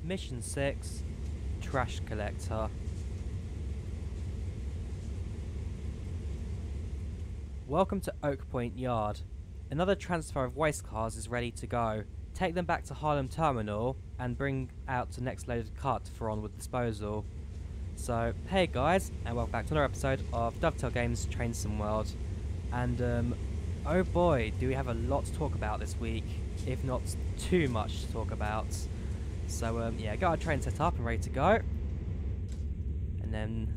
Mission 6, Trash Collector. Welcome to Oak Point Yard. Another transfer of waste cars is ready to go. Take them back to Harlem Terminal and bring out the next loaded cart for onward disposal. So, hey guys, and welcome back to another episode of Dovetail Games Train Sim World. And oh boy, do we have a lot to talk about this week, if not too much to talk about. So yeah, got our train set up and ready to go. And then,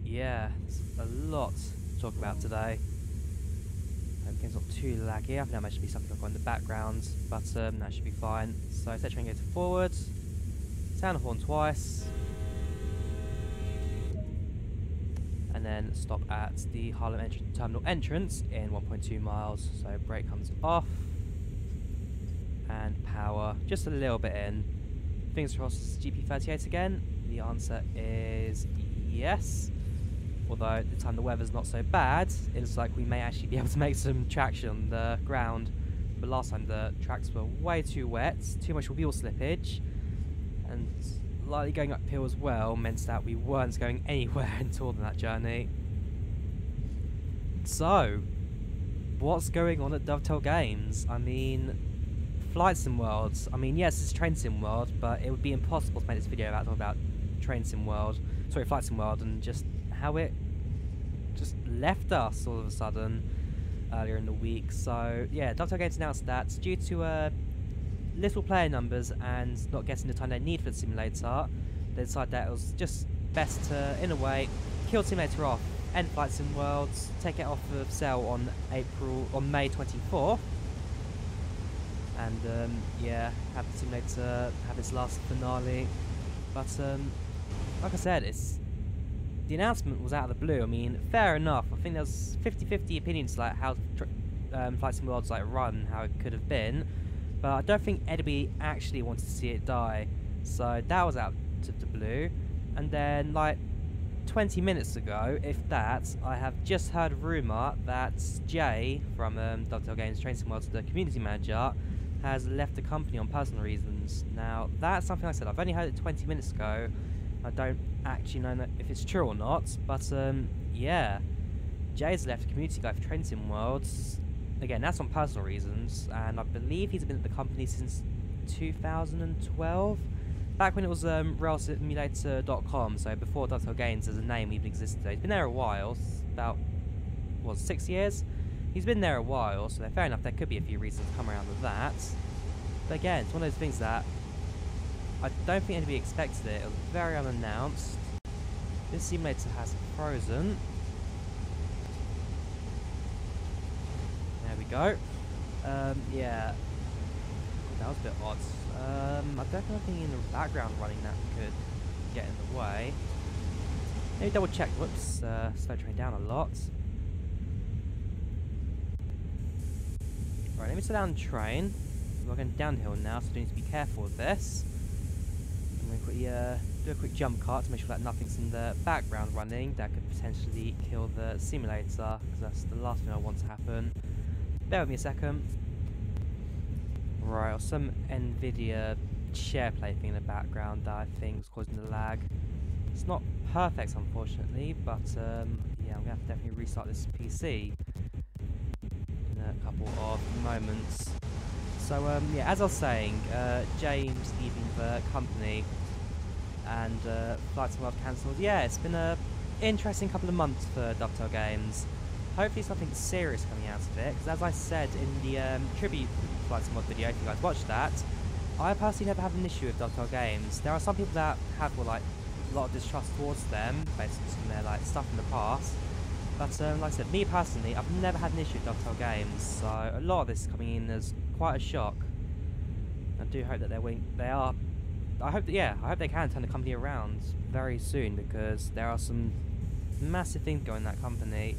yeah, there's a lot to talk about today. Everything's not too laggy. I think that might be something I've got in the background, but that should be fine. So set train go to forward, sound the horn twice, and then stop at the Harlem Terminal entrance in 1.2 miles. So brake comes off, and power just a little bit in. Fingers crossed GP38 again. The answer is yes. Although at the time the weather's not so bad, it looks like we may actually be able to make some traction on the ground. But last time the tracks were way too wet, too much wheel slippage, and slightly going uphill as well meant that we weren't going anywhere until that journey. So, what's going on at Dovetail Games? I mean, Flight Sim World. I mean, yes, it's Train Sim World, but it would be impossible to make this video about Train Sim World. Sorry, Flight Sim World, and just how it just left us all of a sudden earlier in the week. So yeah, Dovetail Games announced that due to little player numbers and not getting the time they need for the simulator, they decided that it was just best to, in a way, kill the simulator off, end Flight Sim World, take it off of sale on May 24th, and yeah, have the simulator have its last finale. But like I said, the announcement was out of the blue. I mean, fair enough. I think there's 50-50 opinions like how Flight Sim World's like run, how it could have been, but I don't think anybody actually wanted to see it die. So that was out of the blue. And then like 20 minutes ago, if that, I have just heard a rumour that Jay from Dovetail Games Train Sim World, the community manager, has left the company on personal reasons. Now that's something I said. I've only heard it 20 minutes ago. I don't actually know if it's true or not, but yeah, Jay's left community guy for Train Sim World. Again, that's on personal reasons, and I believe he's been at the company since 2012, back when it was railsimulator.com, so before Dovetail Games as a name even existed. He's been there a while, about, what, 6 years? He's been there a while, so fair enough, there could be a few reasons to come around with that. But again, it's one of those things that I don't think anybody expected it. It was very unannounced. This simulator has frozen. There we go. Yeah. That was a bit odd. I don't know anything in the background running that could get in the way. Maybe double check. Whoops. Slow train down a lot. Right, let me slow down the train. We're going downhill now, so we need to be careful with this. I'm going to do a quick jump cut to make sure that nothing's in the background running that could potentially kill the simulator, because that's the last thing I want to happen. Bear with me a second. Right, or some NVIDIA SharePlay thing in the background that I think was causing the lag. It's not perfect, unfortunately, but yeah, I'm going to have to definitely restart this PC in a couple of moments. So yeah, as I was saying, James leaving the company and Flight Sim World cancelled. Yeah, it's been an interesting couple of months for Dovetail Games. Hopefully something serious coming out of it, because as I said in the tribute Flight Sim World video, if you guys watched that, I personally never had an issue with Dovetail Games. There are some people that have like a lot of distrust towards them, based on their like stuff in the past. But like I said, me personally, I've never had an issue with Dovetail Games, so a lot of this is coming in as quite a shock. I do hope that I hope they can turn the company around very soon, because there are some massive things going in that company.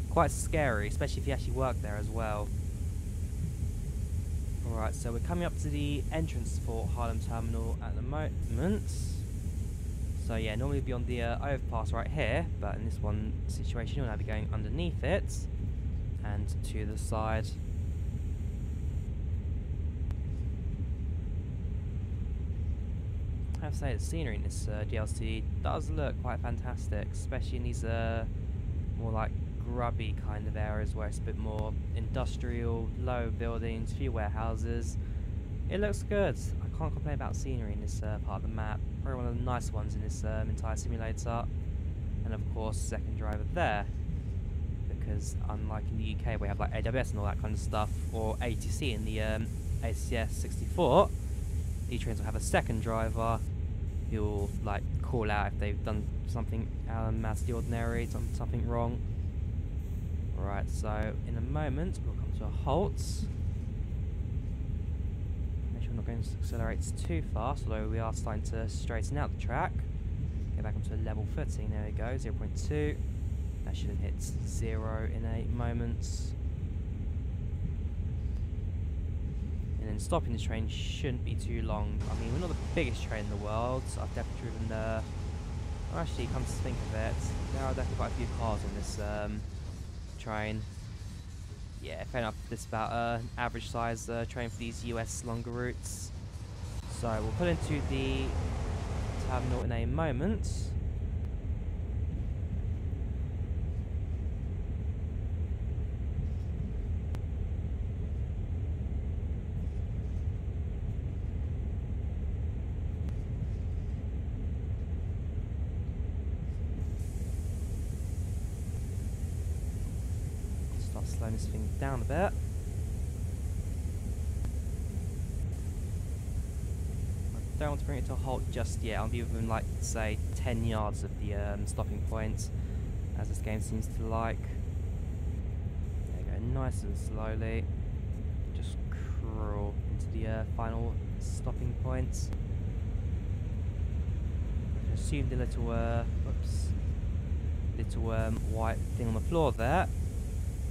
Quite scary, especially if you actually work there as well. Alright, so we're coming up to the entrance for Harlem Terminal at the moment. So yeah, normally we'd be on the overpass right here, but in this one situation we'll now be going underneath it and to the side. I have to say the scenery in this DLC does look quite fantastic, especially in these more like grubby kind of areas where it's a bit more industrial, low buildings, few warehouses. It looks good. I can't complain about scenery in this part of the map. Probably one of the nice ones in this entire simulator. And of course, second driver there. Because unlike in the UK where we have like AWS and all that kind of stuff, or ATC in the ACS-64, these trains will have a second driver who will like call out if they've done something out of the ordinary, something wrong. Right, so in a moment we'll come to a halt. Make sure we're not going to accelerate too fast, although we are starting to straighten out the track. Get back onto a level footing, there we go, 0.2. That shouldn't hit 0 in 8 moments. And then stopping this train shouldn't be too long. I mean, we're not the biggest train in the world, so I've definitely driven well, actually, come to think of it, there are definitely quite a few cars on this train. Yeah, fair enough, this is about an average size train for these US longer routes. So we'll pull into the terminal in a moment. Slowing this thing down a bit. I don't want to bring it to a halt just yet. I'll be within, like, say, 10 yards of the stopping point, as this game seems to like. There you go, nice and slowly. Just crawl into the final stopping point. I assume the little, white thing on the floor there,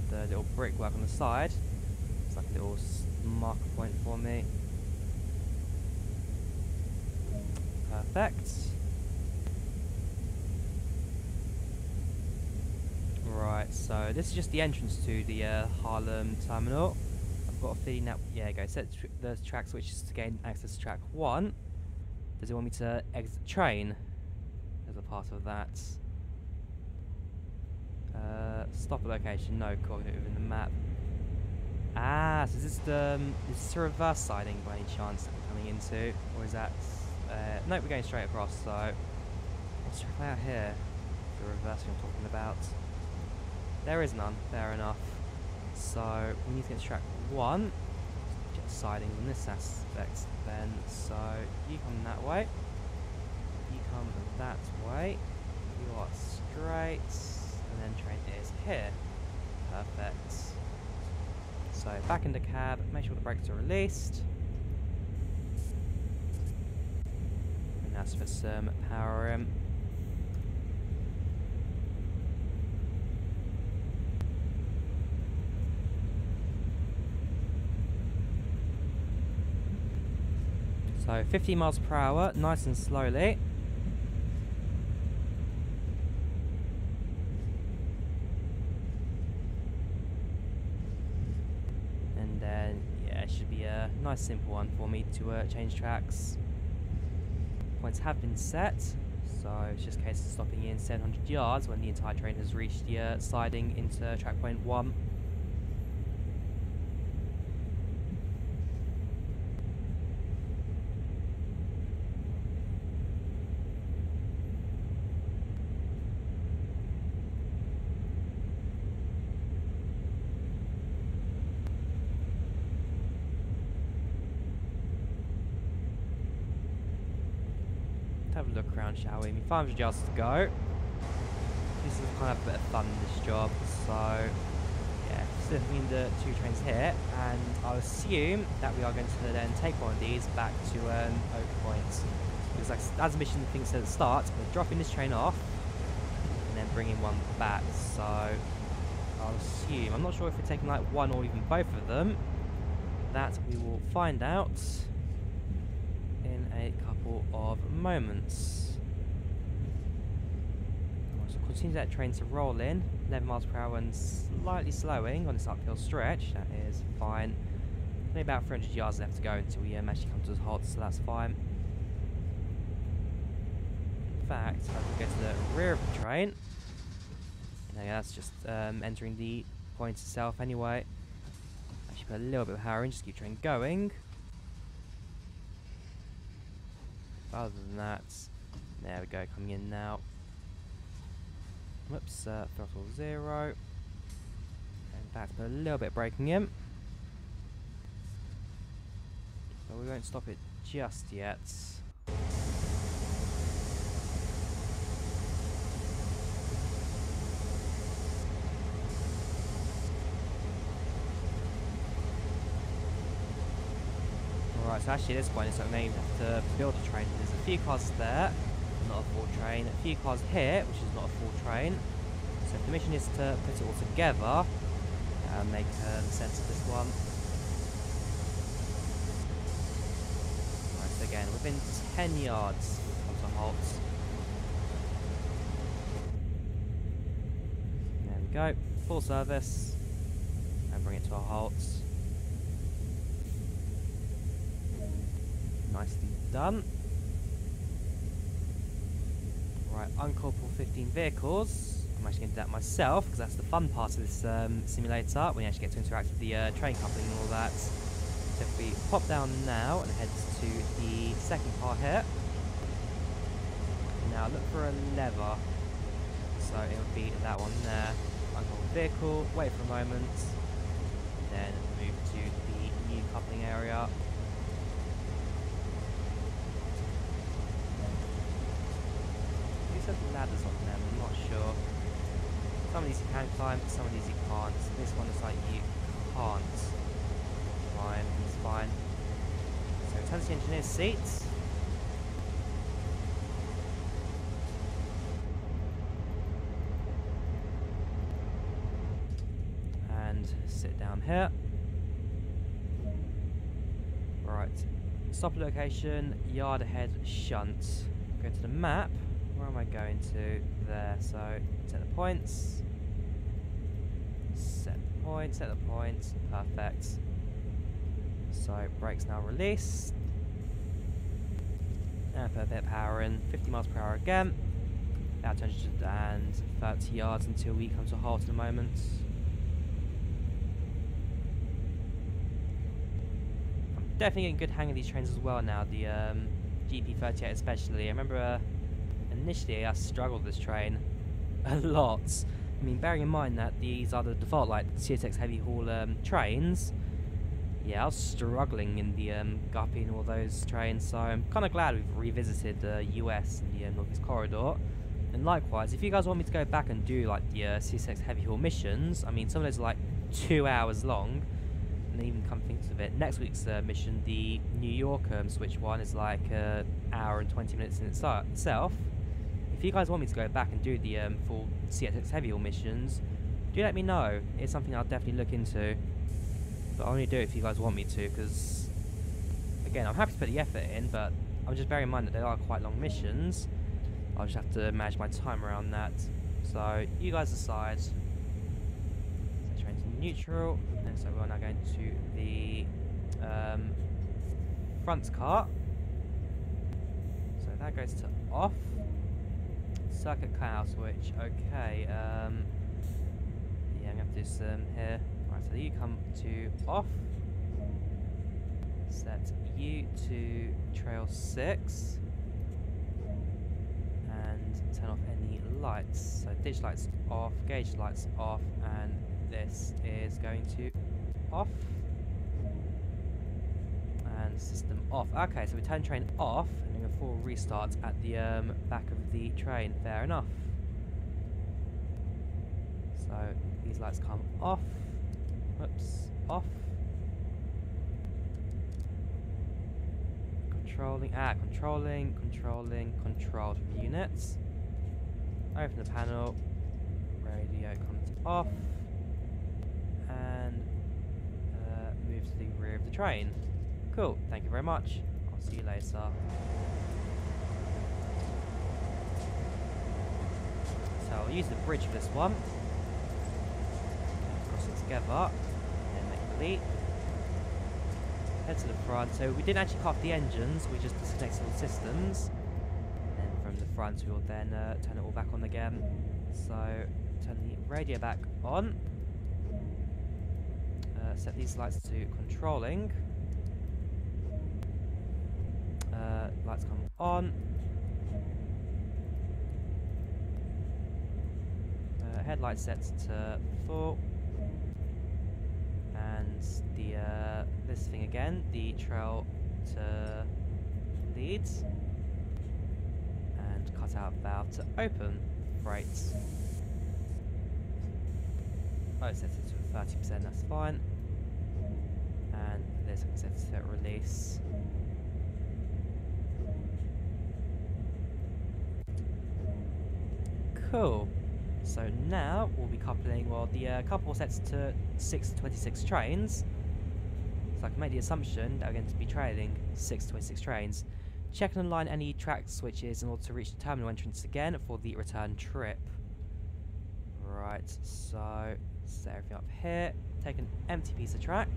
the little brickwork on the side, it's like a little marker point for me. Perfect. Right, so this is just the entrance to the Harlem Terminal. I've got a feeling that, yeah, go set the track switches to gain access to track 1. Does it want me to exit the train as a part of that? Stop a location, no coordinate within the map. Ah, so is this the reverse siding by any chance that we're coming into? Or is that, no, we're going straight across, so let's check out here, the reverse I'm talking about. There is none, fair enough. So, we need to get to track 1, just sidings on this aspect then, so you come that way, you come that way, you are straight, and then train is here. Perfect. So back in the cab, make sure the brakes are released. And that's for some power in. So 50 miles per hour, nice and slowly. Should be a nice simple one for me to change tracks. Points have been set, so it's just a case of stopping in 700 yards when the entire train has reached the siding into track point 1. Have a look around, shall we? I mean, 500 yards to go. This is kind of a bit of fun, this job. So, yeah, slipping the 2 trains here, and I'll assume that we are going to then take one of these back to Oak Point. Because, like, as the mission thing said at the start, we're dropping this train off, and then bringing one back. So, I'll assume, I'm not sure if we're taking, like, one or even both of them. That we will find out in a couple of moments. So continue that train to roll in, 11 miles per hour and slightly slowing on this uphill stretch. That is fine. Only about 300 yards left to go until we actually come to a halt, so that's fine. fact, I can go to the rear of the train. And that's just entering the point itself anyway. Actually put a little bit of power in, just keep the train going. Other than that, there we go, coming in now. Whoops, throttle 0. And back to put a little bit of braking in. But we won't stop it just yet. Alright, so actually at this point it's like now you have to build a train. There's a few cars there, not a full train. A few cars here, which is not a full train. So if the mission is to put it all together, make sense of this one. Right, so again, within 10 yards, comes a halt. There we go, full service, and bring it to a halt. Nicely done. Right, uncorporal 15 vehicles. I'm actually going to do that myself because that's the fun part of this simulator, when you actually get to interact with the train coupling and all that. So if we pop down now and head to the second part here. Now look for a lever. So it would be that one there. Uncorporal vehicle, wait for a moment, then move to the new coupling area. There's ladders on them, I'm not sure. Some of these you can climb, some of these you can't. This one is like you can't climb, it's fine. So return to the engineer's seats. And sit down here. Right, stop location, yard ahead, shunt. Go to the map. Where am I going to? There, so set the points. Set the point, set the point. Perfect. So brakes now released. And put a bit of power in. 50 miles per hour again. About 230 yards until we come to a halt in a moment. I'm definitely getting a good hang of these trains as well now. The GP38 especially. I remember initially I struggled with this train a lot. I mean, bearing in mind that these are the default like CSX heavy haul trains, yeah, I was struggling in the Guppy and all those trains, so I'm kind of glad we've revisited the US and the Northeast Corridor. And likewise, if you guys want me to go back and do like the CSX heavy haul missions, I mean, some of those are like 2 hours long, and even come think of it, next week's mission, the New York switch one, is like an hour and 20 minutes in itself. If you guys want me to go back and do the full CSX heavy haul missions, do let me know. It's something I'll definitely look into. But I'll only do it if you guys want me to, because, again, I'm happy to put the effort in, but I'm just bearing in mind that they are quite long missions. I'll just have to manage my time around that. So, you guys decide. So, train to neutral. And so we're now going to the front cart. So that goes to off. Circuit cutout switch, okay, yeah, I'm going to have to do some here. Right, so you come to off, set you to trail 6, and turn off any lights. So ditch lights off, gauge lights off, and this is going to off. And system off. Okay, so we turn train off and doing a full restart at the back of the train. Fair enough. So these lights come off. Whoops, off. Controlling, controlled units. Open the panel. Radio comes off. And move to the rear of the train. Cool, thank you very much. I'll see you later. So I'll use the bridge for this one. Cross it together, and make a leap. Head to the front. So we didn't actually cut off the engines, we just disconnected all the systems. And from the front, we will then turn it all back on again. So, turn the radio back on. Set these lights to controlling. Lights come on. Headlights set to full. And the this thing again, the trail to leads. And cut out valve to open freight. Oh, it's set it to 30%, that's fine. And this is set to release. Cool. So now we'll be coupling, well, the couple sets to 626 trains. So I can make the assumption that we're going to be trailing 626 trains. Check and align any track switches in order to reach the terminal entrance again for the return trip. Right, so set everything up here. Take an empty piece of track.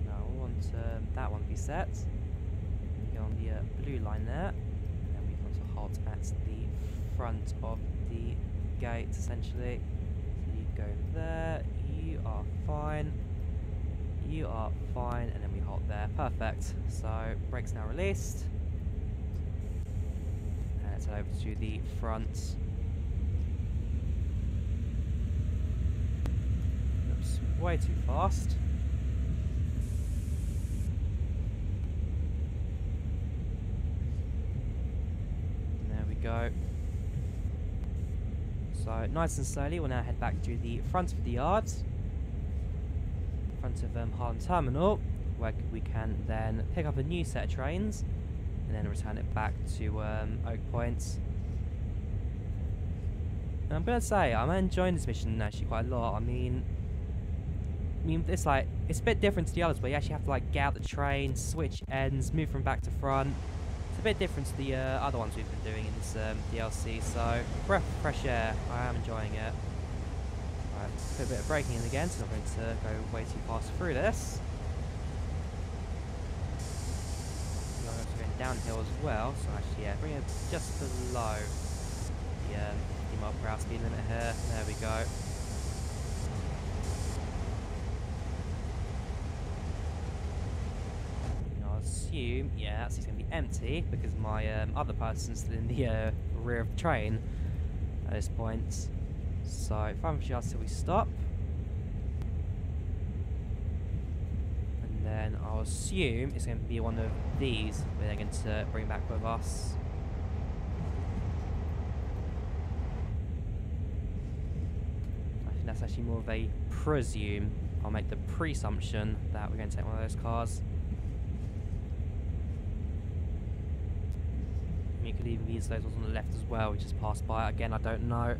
No, I want that one to be set. Go on the blue line there. Halt at the front of the gate, essentially. So you go there, you are fine, and then we halt there. Perfect. So brakes now released. And let's head over to the front. Oops, way too fast. Go. So nice and slowly we'll now head back to the front of the yard, front of Harlem Terminal, where we can then pick up a new set of trains and then return it back to Oak Point. And I'm gonna say I'm enjoying this mission actually quite a lot. I mean it's like it's a bit different to the others where you actually have to like get out the train, switch ends, move from back to front. A bit different to the other ones we've been doing in this DLC, so breath of fresh air. I am enjoying it. Right, put a bit of braking in again, so I'm not going to go way too fast through this. I'm also going downhill as well, so actually, yeah, bring it just below the 50 mile per hour speed limit here. There we go. Assume, yeah, it's going to be empty because my other person's still in the rear of the train at this point. So 500 yards till we stop, and then I'll assume it's going to be one of these we're going to bring back with us. I think that's actually more of a presume. I'll make the presumption that we're going to take one of those cars. You could even use those ones on the left as well, we just passed by. Again, I don't know.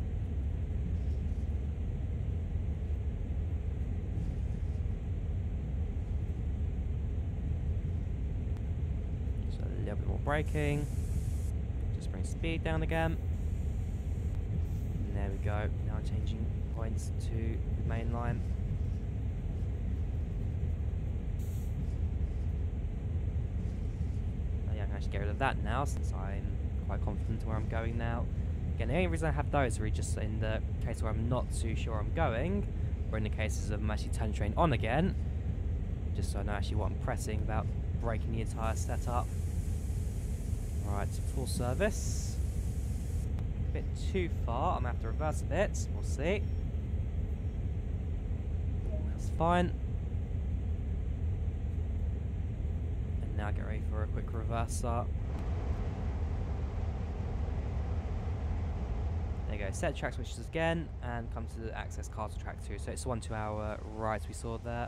So a little bit more braking. Just bring speed down again. And there we go. Now changing points to the main line. Oh yeah, I can actually get rid of that now since I'm quite confident where I'm going now. Again, the only reason I have those are just in the case where I'm not too sure I'm going, or in the cases of I'm actually turning the train on again, just so I know actually what I'm pressing without breaking the entire setup. Right, full service. A bit too far, I'm going to have to reverse a bit, we'll see. That's fine. And now get ready for a quick reverser. There you go, set track switches again, and come to the access cars to track 2. So it's 1 2 hour ride we saw there.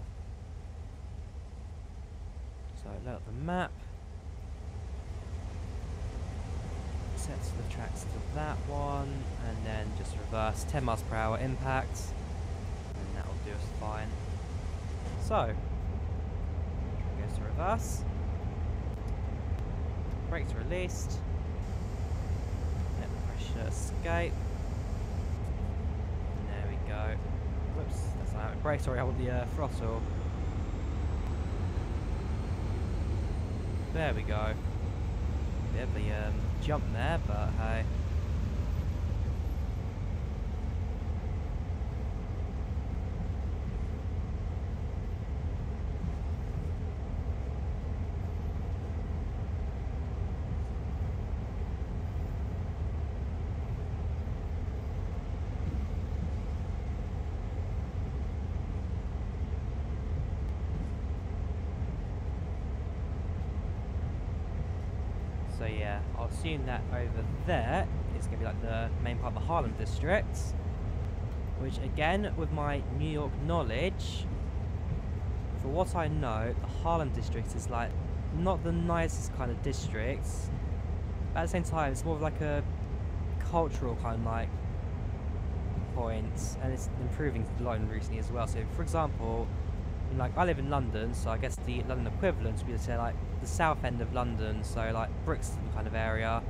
So load up the map. Set the tracks to that one, and then just reverse 10 miles per hour impact, and that will do us fine. So, goes to reverse. Brakes released. Let the pressure escape. Go. Whoops, that's not how it brakes. Sorry, I want the throttle. There we go. Bit of a jump there, but hey. So yeah, I'll assume that over there is going to be like the main part of the Harlem district, which again, with my New York knowledge, for what I know, the Harlem district is like not the nicest kind of district, but at the same time it's more of like a cultural kind of like point, and it's improving a lot recently as well. So for example, like I live in London, so I guess the London equivalent would be to say like the south end of London, so like Brixton kind of area,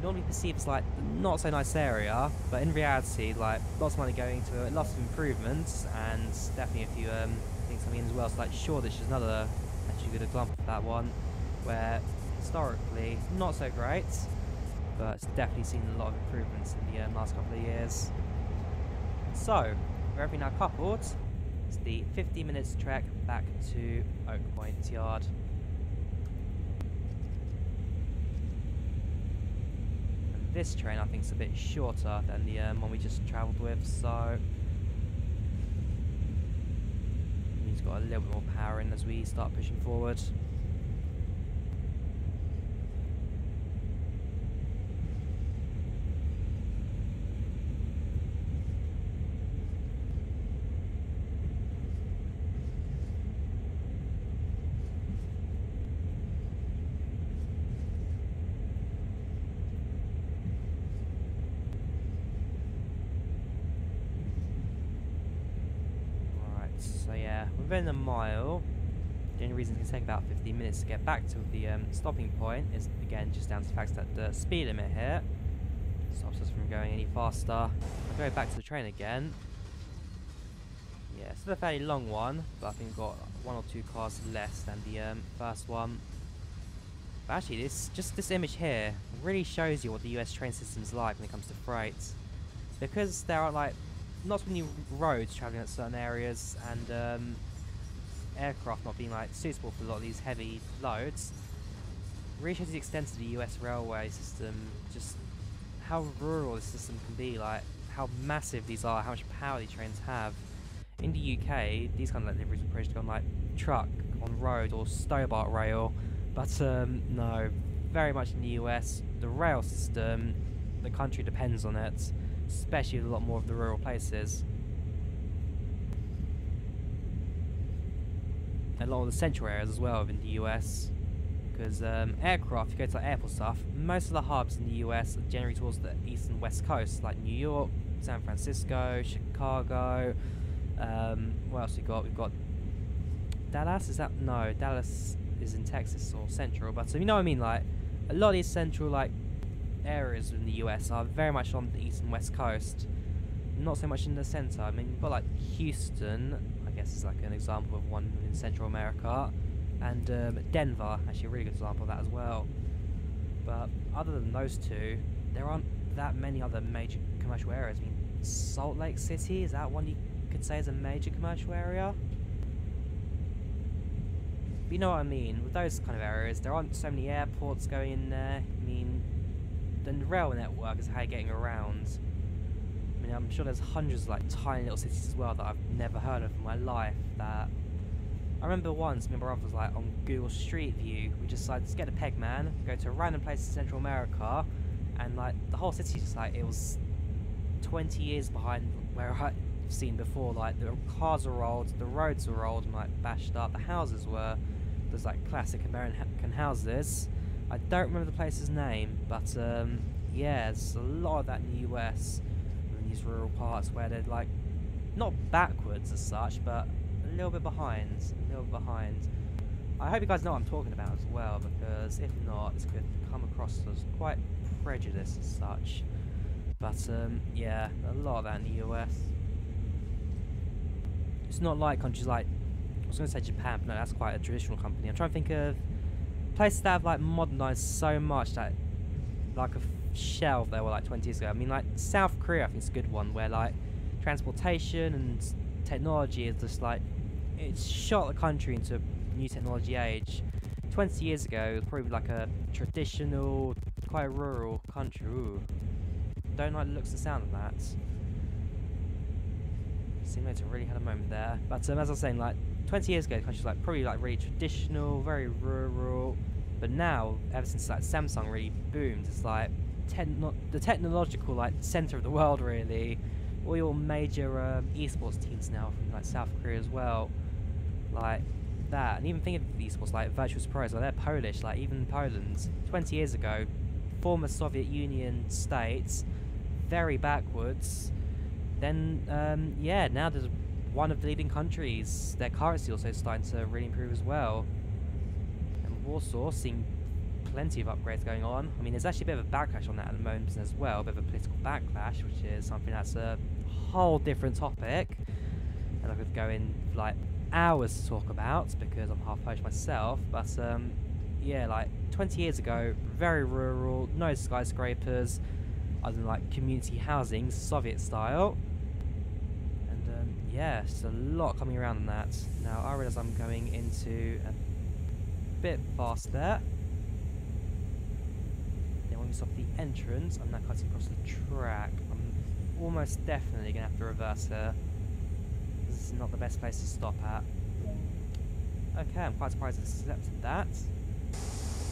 normally perceived as like the not so nice area, but in reality like lots of money going into it, lots of improvements, and definitely a few things coming in as well. So like Shoreditch is another actually good example for that one, where historically not so great, but it's definitely seen a lot of improvements in the last couple of years. So with everything now coupled, it's the 50 minutes trek back to Oak Point Yard. And this train I think is a bit shorter than the one we just travelled with, so it means it's got a little bit more power in as we start pushing forward. So yeah, within a mile, the only reason it can take about 15 minutes to get back to the stopping point is again just down to the fact that the speed limit here stops us from going any faster. I'll go back to the train again. Yeah, it's still a fairly long one, but I think we've got 1 or 2 cars less than the first one. But actually, this image here really shows you what the US train system's like when it comes to freight, because there are like not so many roads travelling at certain areas, and aircraft not being like suitable for a lot of these heavy loads. Really shows the extent of the US railway system, just how rural this system can be, like how massive these are, how much power these trains have. In the UK, these kind of like liveries were approached on like truck, on road, or Stobart rail, but no, very much in the US, the rail system, the country depends on it, especially a lot more of the rural places. A lot of the central areas as well within the US, because aircraft, if you go to like airport stuff, most of the hubs in the US are generally towards the east and west coast, like New York, San Francisco, Chicago. What else we got? We've got Dallas. Is that no? Dallas is in Texas or Central, but so you know what I mean. Like a lot of these central like areas in the US are very much on the east and west coast, not so much in the center. I mean, you've got like Houston, I guess is like an example of one in Central America, and Denver, actually a really good example of that as well. But other than those two, there aren't that many other major commercial areas. I mean, Salt Lake City, is that one you could say is a major commercial area? But you know what I mean, with those kind of areas, there aren't so many airports going in there. I mean, the rail network is how you're getting around. I mean, I'm sure there's hundreds of like tiny little cities as well that I've never heard of in my life. That I remember once, me and my brother was like on Google Street View. We just like, let's get a peg man, go to a random place in Central America, and like the whole city just like it was 20 years behind where I've seen before. Like the cars were old, the roads were old and like bashed up. The houses were those like classic American houses. I don't remember the place's name, but yeah, there's a lot of that in the US, in these rural parts where they're like not backwards as such, but a little bit behind, I hope you guys know what I'm talking about as well, because if not, this could come across as quite prejudiced as such. But yeah, a lot of that in the US. It's not like countries like, I was going to say Japan, but no, that's quite a traditional company. I'm trying to think of places that have like modernized so much that like a shelf there were like 20 years ago. I mean, like South Korea, I think is a good one where like transportation and technology is just like it's shot the country into a new technology age. 20 years ago, it was probably like a traditional, quite rural country. Ooh. Don't like the looks and sound of that. Seemed like it really had a moment there. But as I was saying, like 20 years ago, the country was like probably like really traditional, very rural. But now, ever since like Samsung really boomed, it's like the technological like center of the world really. All your major esports teams now from like South Korea as well, like that. And even thinking of esports like Virtuous Pros, like they're Polish. Like even Poland, 20 years ago, former Soviet Union states, very backwards. Then yeah, now there's one of the leading countries. Their currency also starting to really improve as well. And Warsaw seeing plenty of upgrades going on. I mean, there's actually a bit of a backlash on that at the moment as well, a bit of a political backlash, which is something that's a whole different topic, and I could go in like hours to talk about because I'm half Polish myself. But yeah, like 20 years ago, very rural, no skyscrapers, other than like community housing, Soviet style. And yeah, it's a lot coming around on that. Now I realise I'm going into a bit fast there. Then when we stop the entrance, I'm now cutting across the track. I'm almost definitely going to have to reverse here. This is not the best place to stop at. Okay, I'm quite surprised it's accepted that.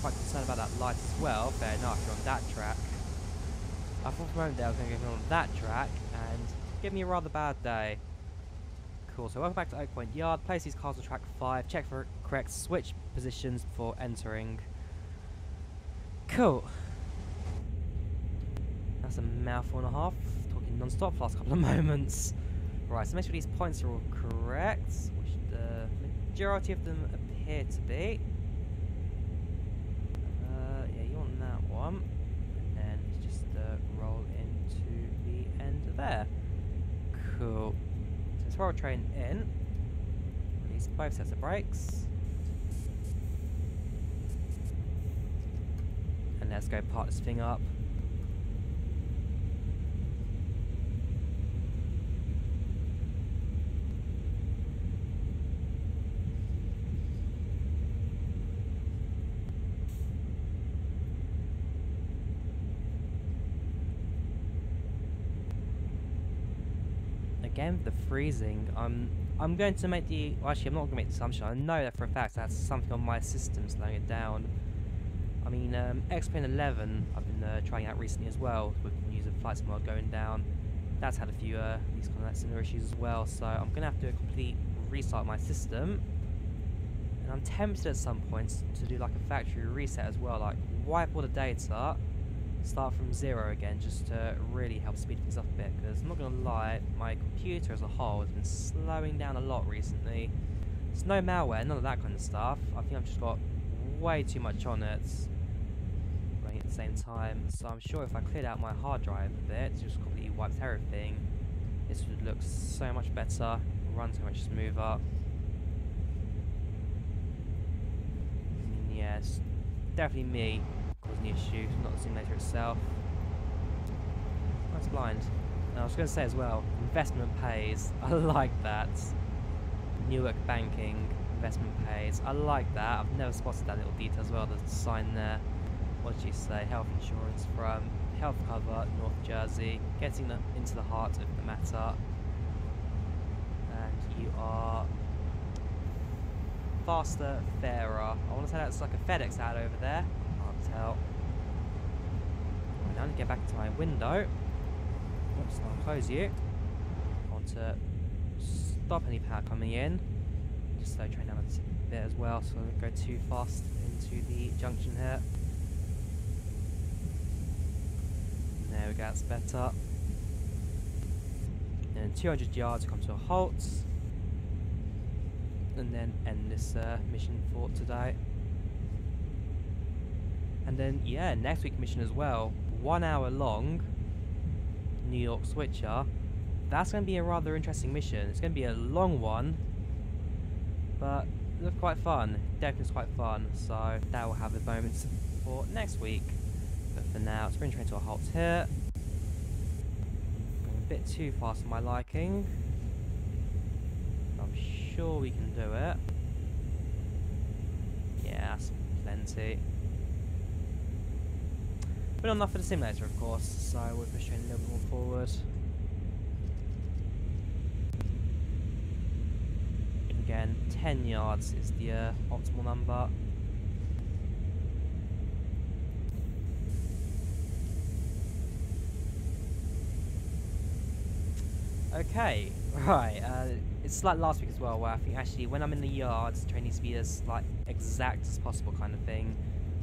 Quite concerned about that light as well. Fair enough, you're on that track. I thought for a moment there I was going to go on that track and give me a rather bad day. Cool, so welcome back to Oak Point Yard. Place these cars on track 5. Check for correct switch positions before entering. Cool. That's a mouthful and a half. Talking non-stop for the last couple of moments. Right, so make sure these points are all correct, which the majority of them appear to be. Yeah, you want that one. And then it's just roll into the end there. Cool. So let's roll a train in. Release both sets of brakes. And let's go part this thing up. Again, the freezing. I'm going to make the. Well, actually, I'm not going to make the assumption. I know that for a fact that's something on my system slowing it down. I mean, X-Plane 11 I've been trying out recently as well with the news of flight sim mod going down. That's had a few these kind of similar issues as well. So I'm going to have to do a complete restart of my system. And I'm tempted at some points to do like a factory reset as well, like wipe all the data. Start from 0 again, just to really help speed things up a bit, because I'm not going to lie, my computer as a whole has been slowing down a lot recently. There's no malware, none of that kind of stuff. I think I've just got way too much on it running at the same time, so I'm sure if I cleared out my hard drive a bit, just completely wiped everything, this would look so much better, run so much smoother. Yeah, it's definitely me causing the issue, not the simulator itself. That's blind. And I was going to say as well, investment pays. I like that. Newark banking, investment pays. I like that. I've never spotted that little detail as well. There's a sign there. What did you say? Health insurance from Health Cover, North Jersey. Getting into the heart of the matter. And you are faster, fairer. I want to say that's like a FedEx ad over there. Tell. Right, now to get back to my window. Oops, I'll close you. I want to stop any power coming in. Just slow train down a bit as well, so I don't go too fast into the junction here. There we go, that's better. And 200 yards, come to a halt. And then end this mission for today. And then, yeah, next week mission as well. 1 hour long. New York switcher. That's going to be a rather interesting mission. It's going to be a long one. But looked quite fun. Definitely was quite fun. So that will have the moments for next week. But for now, it's bring train to a halt here. Going a bit too fast for my liking. I'm sure we can do it. Yeah, that's plenty. But not enough for the simulator, of course, so we'll push train a little bit more forward. Again, 10 yards is the optimal number. Okay, right, it's like last week as well, where I think actually when I'm in the yard, the train needs to be as like exact as possible kind of thing.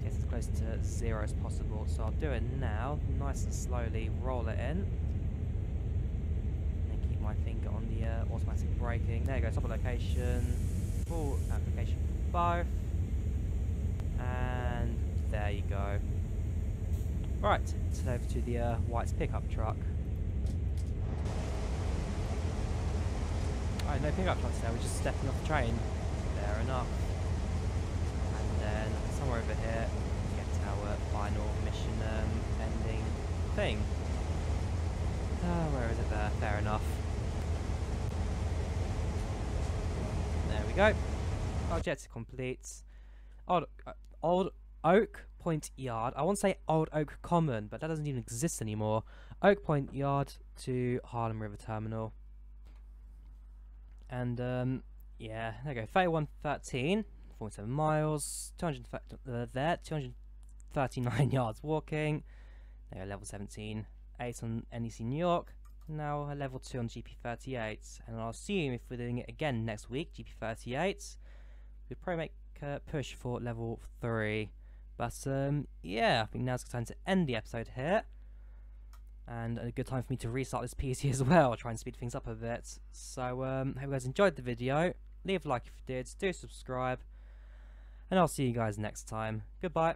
Get as close to 0 as possible, so I'll do it now, nice and slowly, roll it in. And keep my finger on the automatic braking. There you go, top of location, full application for both. And there you go. Right, let's head over to the White's pickup truck. Alright, no pickup trucks there, we're just stepping off the train. Fair enough. And then somewhere over here, we get our final mission ending thing. Where is it there? Fair enough. There we go. Objective complete. Old Oak Point Yard. I want to say Old Oak Common, but that doesn't even exist anymore. Oak Point Yard to Harlem River Terminal. And yeah, there you go. 3113, 47 miles, 239 yards walking. There you go, level 17, 8 on NEC New York. Now a level 2 on GP38, and I'll assume if we're doing it again next week, GP38, we'd probably make a push for level 3. But yeah, I think now's the time to end the episode here. And a good time for me to restart this PC as well, try and speed things up a bit. So, hope you guys enjoyed the video. Leave a like if you did, do subscribe, and I'll see you guys next time. Goodbye.